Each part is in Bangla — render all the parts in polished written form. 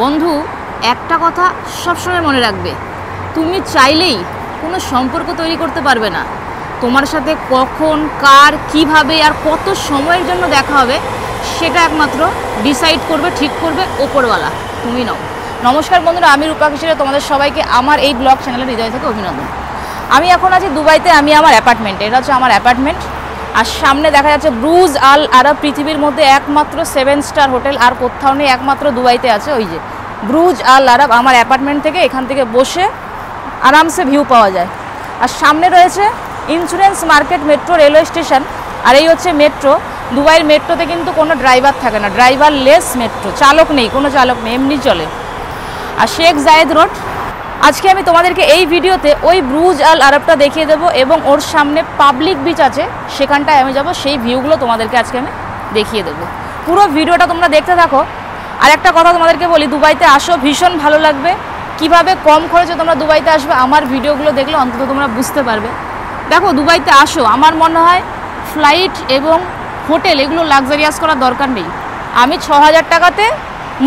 বন্ধু, একটা কথা সবসময় মনে রাখবে, তুমি চাইলেই কোনো সম্পর্ক তৈরি করতে পারবে না। তোমার সাথে কখন, কার, কিভাবে আর কত সময়ের জন্য দেখা হবে সেটা একমাত্র ডিসাইড করবে, ঠিক করবে ওপরওয়ালা, তুমি নাও। নমস্কার বন্ধুরা, আমি রূপা কিশোর, তোমাদের সবাইকে আমার এই ব্লগ চ্যানেলের হৃদয় থেকে অভিনন্দন। আমি এখন আছি দুবাইতে, আমি আমার অ্যাপার্টমেন্টে। এটা হচ্ছে আমার অ্যাপার্টমেন্ট, আর সামনে দেখা যাচ্ছে ব্রুজ আল আরব, পৃথিবীর মধ্যে একমাত্র 7 স্টার হোটেল, আর কোথাও নেই, একমাত্র দুবাইতে আছে। ওই যে ব্রুজ আল আরব, আমার অ্যাপার্টমেন্ট থেকে এখান থেকে বসে আরামসে ভিউ পাওয়া যায়। আর সামনে রয়েছে insurance market metro railway station. আর এই হচ্ছে মেট্রো। দুবাইয়ের মেট্রোতে কিন্তু কোনো ড্রাইভার থাকে না, ড্রাইভার লেস মেট্রো, চালক নেই, কোনো চালক নেই, এমনি চলে। আর শেখ জায়েদ রোড, আজকে আমি তোমাদেরকে এই ভিডিওতে ওই ব্রুজ আল আরবটা দেখিয়ে দেবো, এবং ওর সামনে পাবলিক বিচ আছে, সেখানটায় আমি যাব, সেই ভিউগুলো তোমাদেরকে আজকে আমি দেখিয়ে দেবো। পুরো ভিডিওটা তোমরা দেখতে থাকো। আর একটা কথা তোমাদেরকে বলি, দুবাইতে আসো, ভীষণ ভালো লাগবে। কিভাবে কম খরচে তোমরা দুবাইতে আসবে আমার ভিডিওগুলো দেখলে অন্তত তোমরা বুঝতে পারবে। দেখো, দুবাইতে আসো, আমার মনে হয় ফ্লাইট এবং হোটেল এগুলো লাক্সারিয়াস করার দরকার নেই। আমি 6,000 টাকাতে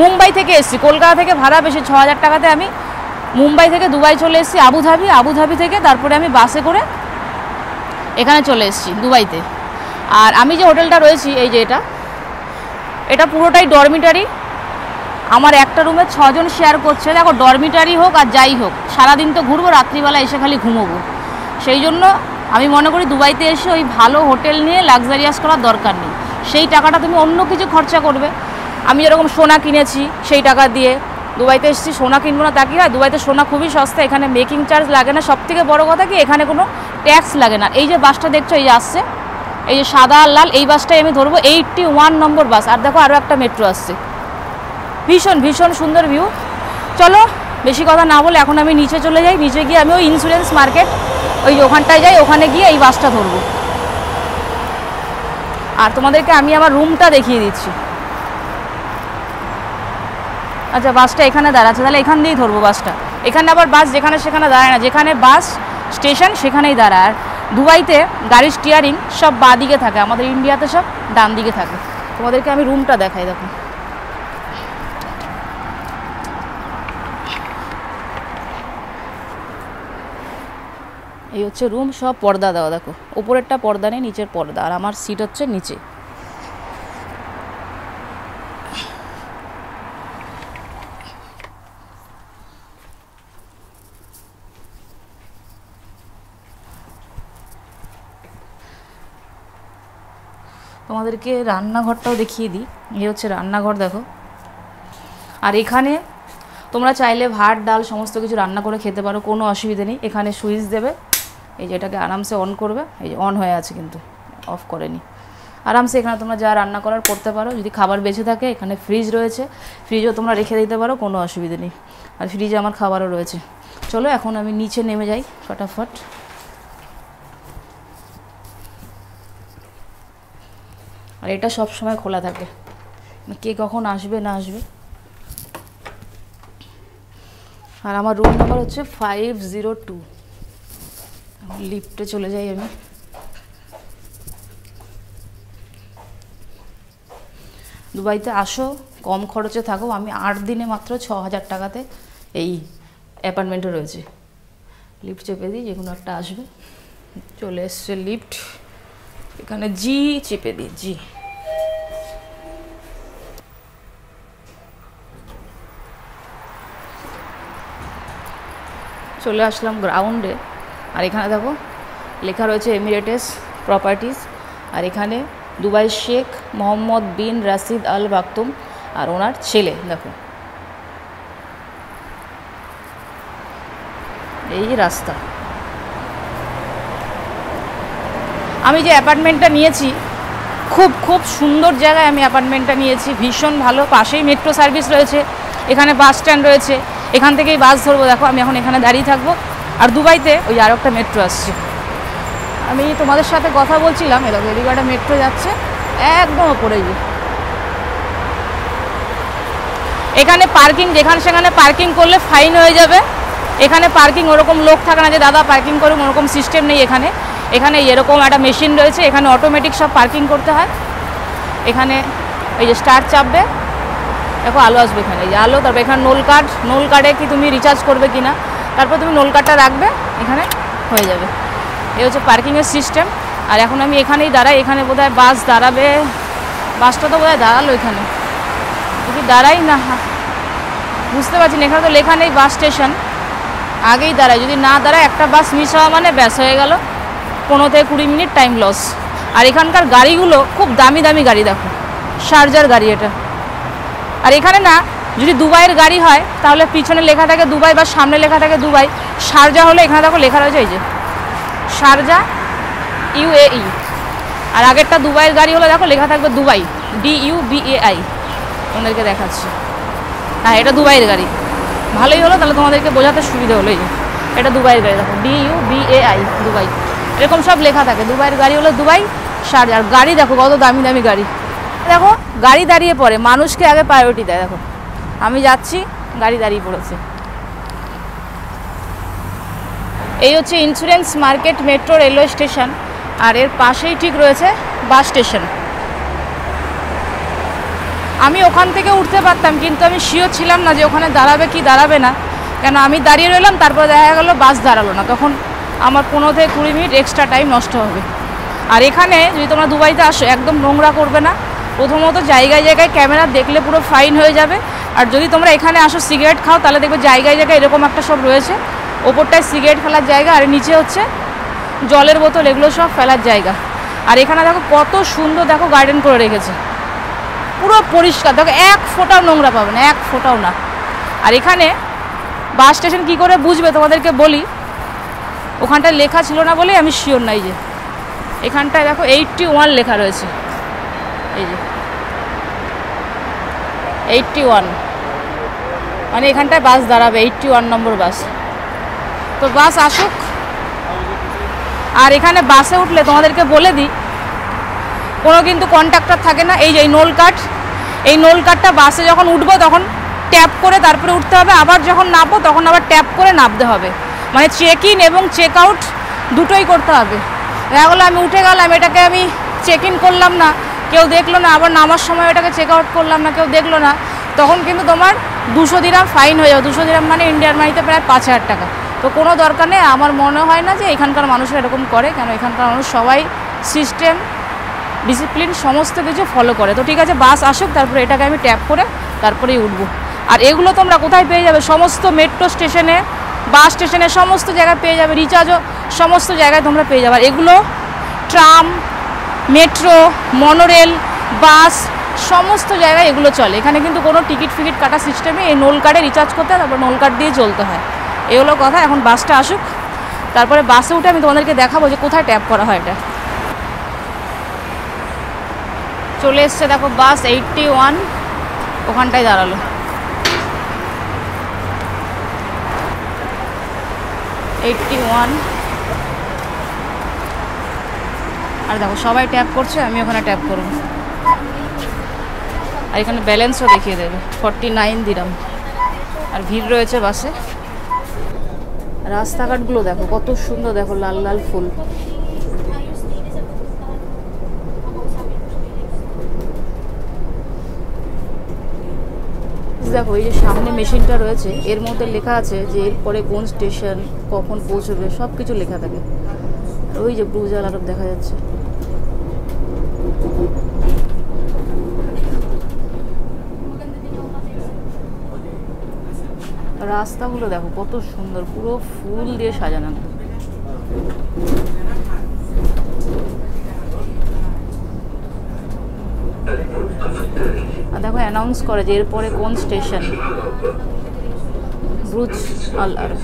মুম্বাই থেকে এসেছি, কলকাতা থেকে ভাড়া বেশি, 6,000 টাকাতে আমি মুম্বাই থেকে দুবাই চলে এসেছি, আবুধাবি থেকে তারপরে আমি বাসে করে এখানে চলে এসেছি দুবাইতে। আর আমি যে হোটেলটা রয়েছি, এই যে এটা পুরোটাই ডরমিটারি। আমার একটা রুমে 6 জন শেয়ার করছে। দেখো, ডরমিটারি হোক আর যাই হোক, সারাদিন তো ঘুরবো, রাত্রিবেলা এসে খালি ঘুমোবো। সেই জন্য আমি মনে করি দুবাইতে এসে ওই ভালো হোটেল নিয়ে লাক্সারিয়াস করার দরকার নেই। সেই টাকাটা তুমি অন্য কিছু খরচা করবে। আমি যেরকম সোনা কিনেছি সেই টাকা দিয়ে দুবাইতে এসেছি, সোনা কিনবো না তা কি হয়? দুবাইতে সোনা খুবই সস্তা, এখানে মেকিং চার্জ লাগে না। সব থেকে বড়ো কথা কি, এখানে কোনো ট্যাক্স লাগে না। এই যে বাসটা দেখছো, এই যে আসছে, এই যে সাদা আর লাল, এই বাসটাই আমি ধরবো, 81 নম্বর বাস। আর দেখো, আরও একটা মেট্রো আসছে। ভীষণ ভীষণ সুন্দর ভিউ। চলো বেশি কথা না বলে এখন আমি নিচে চলে যাই। নিচে গিয়ে আমি ওই ইন্স্যুরেন্স মার্কেট, ওই ওখানটায় যাই, ওখানে গিয়ে এই বাসটা ধরবো। আর তোমাদেরকে আমি আমার রুমটা দেখিয়ে দিচ্ছি। আচ্ছা, বাসটা এখানে দাঁড়াচ্ছে, তাহলে এখান দিয়েই ধরবো বাসটা। এখানে আবার বাস যেখানে সেখানে দাঁড়ায় না, যেখানে বাস স্টেশন সেখানেই দাঁড়ায়। আর দুবাইতে গাড়ির স্টিয়ারিং সব বাঁ দিকে থাকে, আমাদের ইন্ডিয়াতে সব ডান দিকে থাকে। তোমাদেরকে আমি রুমটা দেখাই। দেখো, এই হচ্ছে রুম, সব পর্দা দেওয়া। দেখো, উপরেরটা পর্দা নেই, নিচের পর্দা। আর আমার সিট হচ্ছে নিচে। তোমাদেরকে রান্নাঘরটাও দেখিয়ে দিই। এই হচ্ছে রান্নাঘর, দেখো। আর এখানে তোমরা চাইলে ভাত ডাল সমস্ত কিছু রান্না করে খেতে পারো, কোনো অসুবিধা নেই। এখানে সুইচ দেবে, এই যে এটাকে আরামসে অন করবে, এই যে অন হয়ে আছে কিন্তু অফ করেনি। আরামসে এখানে তোমরা যা রান্না করার করতে পারো। যদি খাবার বেঁচে থাকে, এখানে ফ্রিজ রয়েছে, ফ্রিজও তোমরা রেখে দিতে পারো, কোনো অসুবিধা নেই। আর ফ্রিজে আমার খাবারও রয়েছে। চলো এখন আমি নিচে নেমে যাই ফটাফট। আর এটা সব সময় খোলা থাকে, কে কখন আসবে না আসবে। আর আমার রুম নাম্বার হচ্ছে 502। লিফটে চলে যাই আমি। দুবাইতে আসো, কম খরচে থাকো। আমি 8 দিনে মাত্র 6,000 টাকাতে এই অ্যাপার্টমেন্টে রয়েছে। লিফট চেপে দিই, যে কোনো একটা আসবে। চলে এসছে লিফট, এখানে জি চেপে দিই, জি। চলে আসলাম গ্রাউন্ডে। আর এখানে দেখো লেখা রয়েছে এমিরেটস প্রপার্টিজ। আর এখানে Dubai Sheikh Mohammed bin Rashid Al Maktoum আর ওনার ছেলে। দেখো, এই রাস্তা। আমি যে অ্যাপার্টমেন্টটা নিয়েছি, খুব খুব সুন্দর জায়গায় আমি অ্যাপার্টমেন্টটা নিয়েছি, ভীষণ ভালো। পাশেই মেট্রো সার্ভিস রয়েছে, এখানে বাস স্ট্যান্ড রয়েছে, এখান থেকেই বাস ধরবো। দেখো, আমি এখন এখানে দাঁড়িয়ে থাকবো। আর দুবাইতে ওই আরও একটা মেট্রো আসছে। আমি তোমাদের সাথে কথা বলছিলাম, এরকম এদিকে একটা মেট্রো যাচ্ছে একদম ওপরে। এখানে পার্কিং যেখানে সেখানে পার্কিং করলে ফাইন হয়ে যাবে। এখানে পার্কিং ওরকম লোক থাকে না যে দাদা পার্কিং করুন, ওরকম সিস্টেম নেই এখানে। এখানে এরকম একটা মেশিন রয়েছে, এখানে অটোমেটিক সব পার্কিং করতে হয়। এখানে এই যে স্টার্ট চাপবে, দেখো আলো আসবে এখানে, এই যে আলো। তারপর এখানে নোল কার্ডে কি তুমি রিচার্জ করবে কি না, তারপর তুমি নোল কার্ডটা রাখবে, এখানে হয়ে যাবে। এই হচ্ছে পার্কিংয়ের সিস্টেম। আর এখন আমি এখানেই দাঁড়াই, এখানে বোধহয় বাস দাঁড়াবে, বাসটা তো বোধহয় দাঁড়ালো এখানে, যদি দাঁড়াই না বুঝতে পারছি না, এখানে তো লেখা নেই বাস স্টেশন, আগেই দাঁড়ায়, যদি না দাঁড়ায় একটা বাস মিস হওয়া মানে ব্যাস হয়ে গেল, 15 থেকে 20 মিনিট টাইম লস। আর এখানকার গাড়িগুলো খুব দামি দামি গাড়ি, দেখো শারজার গাড়ি এটা। আর এখানে না যদি দুবাইয়ের গাড়ি হয় তাহলে পিছনে লেখা থাকে দুবাই বা সামনে লেখা থাকে দুবাই, শারজা হলে এখানে দেখো লেখা রয়েছে এই যে শারজা UAE। আর আগেরটা দুবাইয়ের গাড়ি হলে দেখো লেখা থাকবে দুবাই, DUBAI। তোমাদেরকে দেখাচ্ছি, হ্যাঁ এটা দুবাইয়ের গাড়ি, ভালোই হলো, তাহলে তোমাদেরকে বোঝাতে সুবিধা হলো। এই যে এটা দুবাইয়ের গাড়ি, দেখো DUBAI দুবাই, এরকম সব লেখা থাকে। দুবাইয়ের গাড়ি হলো দুবাই, শারজা। আর গাড়ি দেখো কত দামি দামি গাড়ি, দেখো গাড়ি দাঁড়িয়ে পড়ে, মানুষকে আগে প্রায়োরিটি দেয়। দেখো আমি যাচ্ছি, গাড়ি দাঁড়িয়ে পড়েছে। এই হচ্ছে insurance market metro railway station, আর এর পাশেই ঠিক রয়েছে বাস স্টেশন। আমি ওখান থেকে উঠতে পারতাম, কিন্তু আমি শিওর ছিলাম না যে ওখানে দাঁড়াবে কি দাঁড়াবে না, কেন আমি দাঁড়িয়ে রইলাম, তারপরে দেখা গেলো বাস দাঁড়ালো না, তখন আমার 15 থেকে 20 মিনিট এক্সট্রা টাইম নষ্ট হবে। আর এখানে যদি তোমরা দুবাইতে আসো একদম নোংরা করবে না, প্রথমত জায়গায় জায়গায় ক্যামেরা দেখলে পুরো ফাইন হয়ে যাবে। আর যদি তোমরা এখানে আসো সিগারেট খাও তাহলে দেখবে জায়গায় জায়গায় এরকম একটা সব রয়েছে, ওপরটায় সিগারেট ফেলার জায়গা, আর নিচে হচ্ছে জলের বোতল, এগুলো সব ফেলার জায়গা। আর এখানে দেখো কত সুন্দর, দেখো গার্ডেন করে রেখেছে, পুরো পরিষ্কার, দেখো এক ফোঁটাও নোংরা পাবে না, এক ফোঁটাও না। আর এখানে বাস স্টেশন কী করে বুঝবে তোমাদেরকে বলি, ওখানটায় লেখা ছিল না বলেই আমি শিওর নাই। যে এখানটায় দেখো 81 লেখা রয়েছে, এই যে 81, মানে এখানটায় বাস দাঁড়াবে, 81 নম্বর বাস। তো বাস আসুক। আর এখানে বাসে উঠলে তোমাদেরকে বলে দিই, কোনো কিন্তু কন্ট্রাক্টর থাকে না। এই যে এই নোল কার্ডটা বাসে যখন উঠবো তখন ট্যাপ করে তারপরে উঠতে হবে, আবার যখন নামবো তখন আবার ট্যাপ করে নামতে হবে, মানে চেক ইন এবং চেক আউট দুটোই করতে হবে। দেখা গেলো আমি উঠে গেলাম, এটাকে আমি চেক ইন করলাম না, কেউ দেখলো না, আবার নামার সময় এটাকে চেক আউট করলাম না, কেউ দেখলো না, তখন কিন্তু তোমার 200 দিরহাম ফাইন হয়ে যাবে। 200 দিরহাম মানে ইন্ডিয়ার মানিতে প্রায় 5000 টাকা। তো কোনো দরকার নেই, আমার মনে হয় না যে এখানকার মানুষরা এরকম করে, কেন এখানকার মানুষ সবাই সিস্টেম ডিসিপ্লিন সমস্ত কিছু ফলো করে। তো ঠিক আছে, বাস আসুক, তারপরে এটাকে আমি ট্যাপ করে তারপরেই উঠবো। আর এগুলো তোমরা কোথায় পেয়ে যাবে, সমস্ত মেট্রো স্টেশনে, বাস স্টেশনে, সমস্ত জায়গায় পেয়ে যাবে, রিচার্জও সমস্ত জায়গায় তোমরা পেয়ে যাবে। আর এগুলো ট্রাম, মেট্রো, মনোরেল, বাস সমস্ত জায়গায় এগুলো চলে। এখানে কিন্তু কোনো টিকিট ফিকিট কাটা সিস্টেমে, এই নোল কার্ডে রিচার্জ করতে হয়, তারপর নোল কার্ড দিয়ে চলতে হয়। এই হলো কথা। এখন বাসটা আসুক, তারপরে বাসে উঠে আমি তোমাদেরকে দেখাবো যে কোথায় ট্যাপ করা হয়। এটা চলে এসছে, দেখো বাস 81 ওখানটায় দাঁড়ালো। 81, আর দেখো সবাই ট্যাপ করছে, আমি ওখানে ট্যাপ করবো। আর এখানে ব্যালেন্সও দেখিয়ে দেবে, 49 দিরহাম। আর ভিড় রয়েছে বাসে। রাস্তাঘাটগুলো দেখো কত সুন্দর, দেখো লাল লাল ফুল। দেখো এই যে সামনে মেশিনটা রয়েছে, এর মধ্যে লেখা আছে যে এরপরে কোন স্টেশন কখন পৌঁছবে, সব কিছু লেখা থাকে। ওই যে ব্রুজ আল আরব দেখা যাচ্ছে। রাস্তাগুলো দেখো কত সুন্দর, পুরো ফুল দিয়ে সাজানো। আর দেখো অ্যানাউন্স করে যে এরপরে কোন স্টেশন, ব্রুজ আল আরব।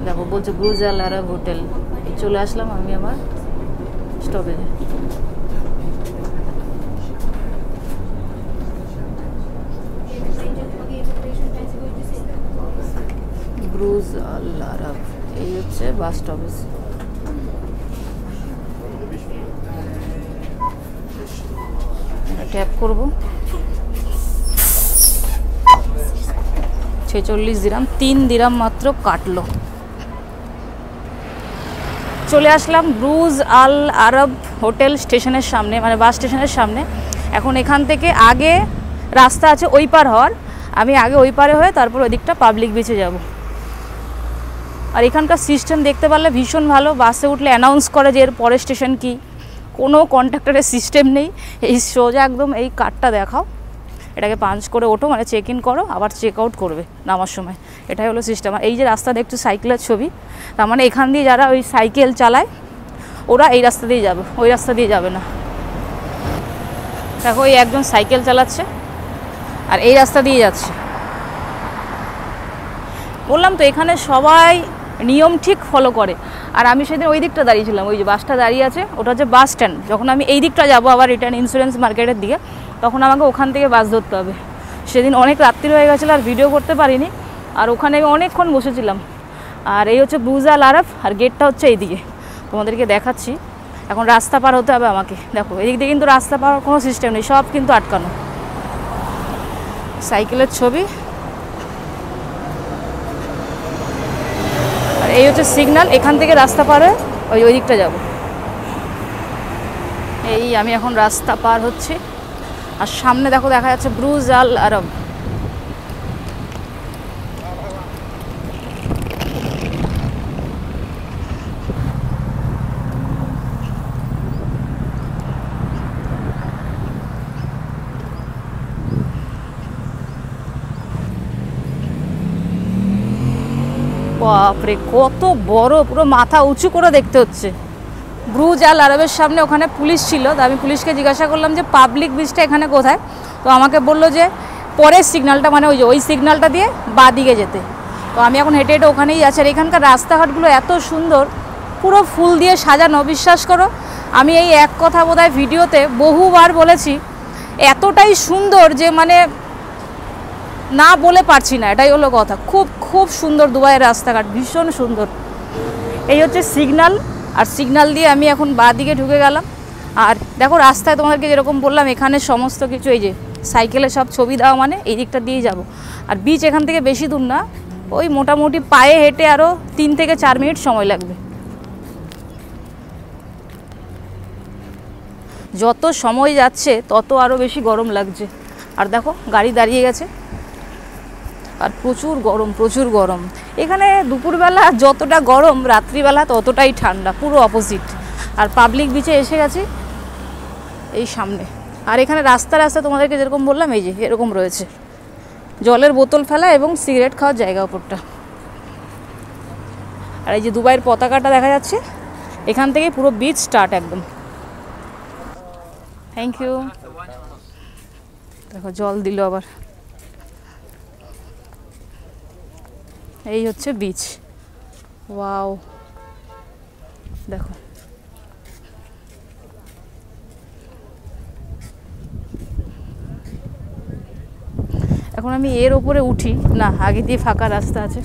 দেখো বলছে ব্রুজ আল আরব হোটেল। চলে আসলাম আমি আমার স্টপেজে। ব্রুজ আল আরব, এই হচ্ছে বাস স্টপেজ। ট্যাপ করব, 46 দিরহাম, 3 দিরহাম মাত্র কাটলো। চলে আসলাম ব্রুজ আল আরব হোটেল স্টেশনের সামনে, মানে বাস স্টেশনের সামনে। এখন এখান থেকে আগে রাস্তা আছে ওই পার হওয়ার, আমি আগে ওই পারে হয়ে তারপর ওই দিকটা পাবলিক বিচে যাব। আর এখানকার সিস্টেম দেখতে পারলে ভীষণ ভালো, বাসে উঠলে অ্যানাউন্স করে যে এর পরের স্টেশন কী, কোনো কন্ট্রাক্টরের সিস্টেম নেই, এই সোজা একদম এই কার্ডটা দেখাও, এটাকে পাঞ্চ করে ওঠো, মানে চেক ইন করো, আবার চেক আউট করবে নামার সময়, এটাই হলো সিস্টেম। আর এই যে রাস্তা দেখছো সাইকেলের ছবি, তার মানে এখান দিয়ে যারা ওই সাইকেল চালায় ওরা এই রাস্তা দিয়ে যাবে, ওই রাস্তা দিয়ে যাবে না। দেখো এই একজন সাইকেল চালাচ্ছে আর এই রাস্তা দিয়ে যাচ্ছে। বললাম তো এখানে সবাই নিয়ম ঠিক ফলো করে। আর আমি সেদিন ওই দিকটা দাঁড়িয়েছিলাম, ওই যে বাসটা দাঁড়িয়ে আছে ওটা হচ্ছে বাস স্ট্যান্ড, যখন আমি এই দিকটা যাবো আবার রিটার্ন ইন্স্যুরেন্স মার্কেটের দিকে, তখন আমাকে ওখান থেকে বাস ধরতে হবে। সেদিন অনেক রাত্রি হয়ে গেছিলো আর ভিডিও করতে পারিনি, আর ওখানে আমি অনেকক্ষণ বসেছিলাম। আর এই হচ্ছে বুর্জ আল আরব, আর গেটটা হচ্ছে এইদিকে, তোমাদেরকে দেখাচ্ছি। এখন রাস্তা পার হতে হবে আমাকে, দেখো এদিক দিয়ে কিন্তু রাস্তা পার কোনো সিস্টেম নেই, সব কিন্তু আটকানো। সাইকেলের ছবি, আর এই হচ্ছে সিগন্যাল, এখান থেকে রাস্তা পার হয়ে ওই দিকটা যাব। এই আমি এখন রাস্তা পার হচ্ছি, আর সামনে দেখো দেখা যাচ্ছে বুর্জ আল আরব। বাপরে কত বড়, পুরো মাথা উঁচু করে দেখতে হচ্ছে। বুর্জ আল আরবের সামনে ওখানে পুলিশ ছিল, তো আমি পুলিশকে জিজ্ঞাসা করলাম যে পাবলিক বিচটা এখানে কোথায়, তো আমাকে বললো যে পরের সিগন্যালটা, মানে ওই যে ওই সিগন্যালটা দিয়ে বাঁ দিকে যেতে। তো আমি এখন হেঁটে হেঁটে ওখানেই যাচ্ছি। আর এখানকার রাস্তাঘাটগুলো এত সুন্দর, পুরো ফুল দিয়ে সাজানো, বিশ্বাস করো আমি এই এক কথা বোধহয় ভিডিওতে বহুবার বলেছি, এতটাই সুন্দর যে মানে না বলে পারছি না, এটাই হলো কথা। খুব খুব সুন্দর দুবাইয়ের রাস্তাঘাট, ভীষণ সুন্দর। এই হচ্ছে সিগন্যাল, আর সিগন্যাল দিয়ে আমি এখন বাঁ দিকে ঢুকে গেলাম। আর দেখো রাস্তায় তোমাদেরকে যেরকম বললাম, এখানে সমস্ত কিছু এই যে সাইকেলে সব ছবি দেওয়া, মানে এই দিকটা দিয়ে যাব। আর বিচ এখান থেকে বেশি দূর না, ওই মোটামুটি পায়ে হেঁটে আরও 3 থেকে 4 মিনিট সময় লাগবে। যত সময় যাচ্ছে তত আরও বেশি গরম লাগছে। আর দেখো গাড়ি দাঁড়িয়ে গেছে, আর প্রচুর গরম, প্রচুর গরম। এখানে দুপুরবেলা যতটা গরম, রাত্রিবেলা ততটাই ঠান্ডা, পুরো অপোজিট। আর পাবলিক বিচে এসে গেছি এই সামনে। আর এখানে রাস্তা রাস্তা তোমাদেরকে যেরকম বললাম এই যে এরকম রয়েছে জলের বোতল ফেলা এবং সিগারেট খাওয়ার জায়গা ওপরটা। আর এই যে দুবাইয়ের পতাকাটা দেখা যাচ্ছে, এখান থেকে পুরো বিচ স্টার্ট একদম। Thank you. দেখো জল দিল আবার। এই হচ্ছে বিচ, ওয়াও দেখো। এখন আমি এর ওপরে উঠি না, আগে দিয়ে ফাঁকা রাস্তা আছে।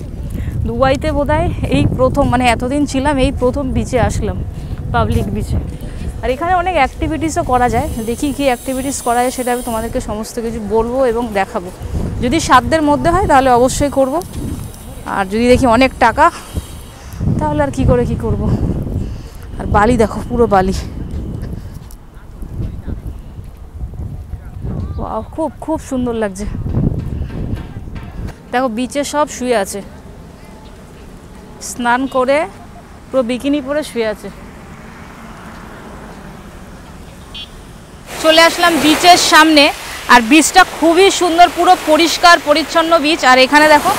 দুবাইতে বোধহয় এই প্রথম, মানে এতদিন ছিলাম এই প্রথম বিচে আসলাম, পাবলিক বিচে। আর এখানে অনেক অ্যাক্টিভিটিসও করা যায়, দেখি কী অ্যাক্টিভিটিস করা যায় সেটা আমি তোমাদেরকে সমস্ত কিছু বলবো এবং দেখাবো। যদি সাধ্যের মধ্যে হয় তাহলে অবশ্যই করব, আর যদি দেখি অনেক টাকা তাহলে আর কি করে কি করব। আর বালি দেখো, পুরো বালি, ওয়াও খুব খুব সুন্দর লাগছে। দেখো বিচে সব শুয়ে আছে, স্নান করে পুরো বিকিনি পরে শুয়ে আছে। চলে আসলাম বিচের সামনে, আর বিচটা খুবই সুন্দর, পুরো পরিষ্কার পরিচ্ছন্ন বিচ। আর এখানে দেখো,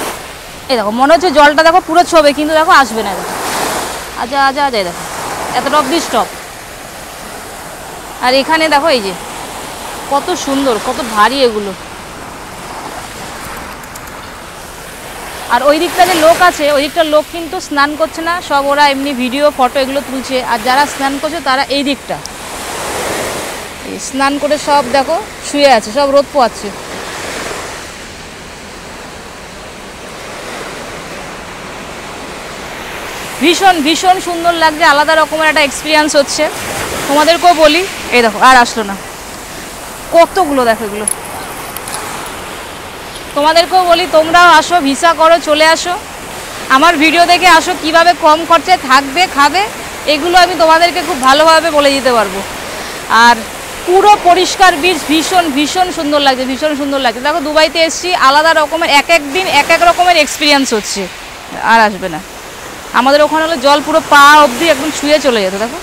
এই দেখো মনে হচ্ছে জলটা দেখো পুরো ছবে, কিন্তু দেখো আসবে না, দেখো আজা আজা আজা, দেখো এতটা অব্দি স্টপ। আর এখানে দেখো এই যে কত সুন্দর, কত ভারী এগুলো। আর ওই দিকটা যে লোক আছে, ওই দিকটার লোক কিন্তু স্নান করছে না, সব ওরা এমনি ভিডিও ফটো এগুলো তুলছে। আর যারা স্নান করছে তারা এই দিকটা স্নান করে সব দেখো শুয়ে আছে, সব রোদ পোয়াচ্ছে। ভীষণ ভীষণ সুন্দর লাগছে, আলাদা রকমের একটা এক্সপিরিয়েন্স হচ্ছে। তোমাদেরকেও বলি, এই দেখো আর আসলো না, কতগুলো দেখো এগুলো। তোমাদেরকেও বলি তোমরাও আসো, ভিসা করো, চলে আসো, আমার ভিডিও দেখে আসো, কিভাবে কম খরচায় থাকবে খাবে এগুলো আমি তোমাদেরকে খুব ভালোভাবে বলে দিতে পারবো। আর পুরো পরিষ্কার বিচ, ভীষণ ভীষণ সুন্দর লাগছে, ভীষণ সুন্দর লাগছে। দেখো দুবাইতে এসেছি, আলাদা রকমের এক এক দিন এক এক রকমের এক্সপিরিয়েন্স হচ্ছে। আর আসবে না, আমাদের ওখানে হলো জল পুরো পা অবধি একদম ছুঁয়ে চলে যেত। দেখো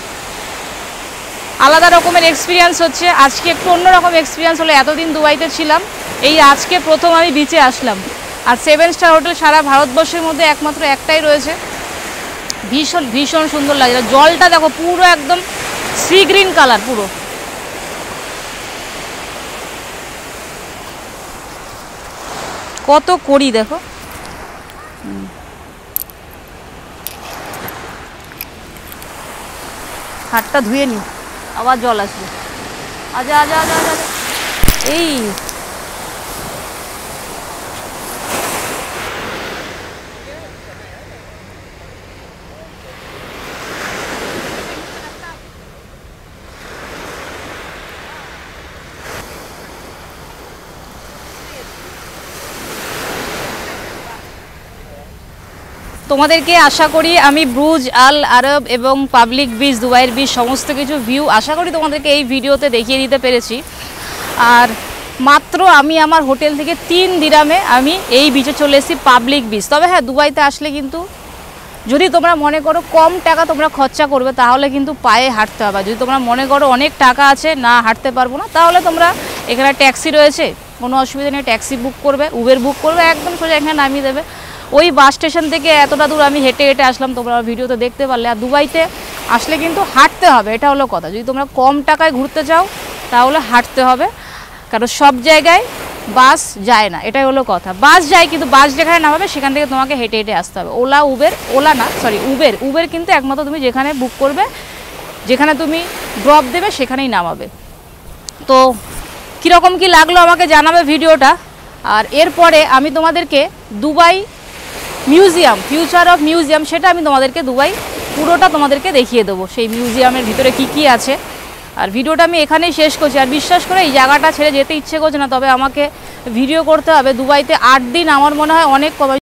আলাদা রকমের এক্সপিরিয়েন্স হচ্ছে। আজকে একটু অন্যরকম এক্সপিরিয়েন্স হলো, এতদিন দুবাইতে ছিলাম, এই আজকে প্রথম আমি বিচে আসলাম। আর 7 স্টার হোটেল সারা ভারতবর্ষের মধ্যে একমাত্র একটাই রয়েছে। ভীষণ ভীষণ সুন্দর লাগে। জলটা দেখো পুরো একদম সি গ্রিন কালার, পুরো কত করি দেখো। হাতটা ধুয়ে নি, আবার জল আসবে। আজা আজা আজা আজা, এই তোমাদেরকে আশা করি আমি ব্রুজ আল আরব এবং পাবলিক বিচ, দুবাইয়ের বিচ সমস্ত কিছু ভিউ আশা করি তোমাদেরকে এই ভিডিওতে দেখিয়ে দিতে পেরেছি। আর মাত্র আমি আমার হোটেল থেকে 3 দিরামে আমি এই বিচে চলে এসেছি, পাবলিক বিচ। তবে হ্যাঁ, দুবাইতে আসলে কিন্তু যদি তোমরা মনে করো কম টাকা তোমরা খরচা করবে, তাহলে কিন্তু পায়ে হাঁটতে হবে। যদি তোমরা মনে করো অনেক টাকা আছে, না হাঁটতে পারবো না, তাহলে তোমরা এখানে ট্যাক্সি রয়েছে, কোনো অসুবিধা নেই, ট্যাক্সি বুক করবে, উবের বুক করবে, একদম সোজা এখানে নামিয়ে দেবে। ওই বাস স্টেশন থেকে এতটা দূর আমি হেঁটে হেঁটে আসলাম, তোমরা ভিডিওতে দেখতে পারলে। আর দুবাইতে আসলে কিন্তু হাঁটতে হবে, এটা হলো কথা। যদি তোমরা কম টাকায় ঘুরতে চাও তাহলে হাঁটতে হবে, কারণ সব জায়গায় বাস যায় না, এটাই হলো কথা। বাস যায় কিন্তু বাস যেখানে নামাবে সেখান থেকে তোমাকে হেঁটে হেঁটে আসতে হবে। উবের কিন্তু একমাত্র তুমি যেখানে বুক করবে, যেখানে তুমি ড্রপ দেবে সেখানেই নামাবে। তো কীরকম কি লাগলো আমাকে জানাবে ভিডিওটা। আর এরপরে আমি তোমাদেরকে Dubai museum, future of museum, সেটা আমি তোমাদেরকে দুবাই পুরোটা তোমাদেরকে দেখিয়ে দেবো, সেই মিউজিয়ামের ভিতরে কি কি আছে। আর ভিডিওটা আমি এখানেই শেষ করছি। আর বিশ্বাস করে এই জায়গাটা ছেড়ে যেতে ইচ্ছে করছে না, তবে আমাকে ভিডিও করতে হবে। দুবাইতে 8 দিন আমার মনে হয় অনেক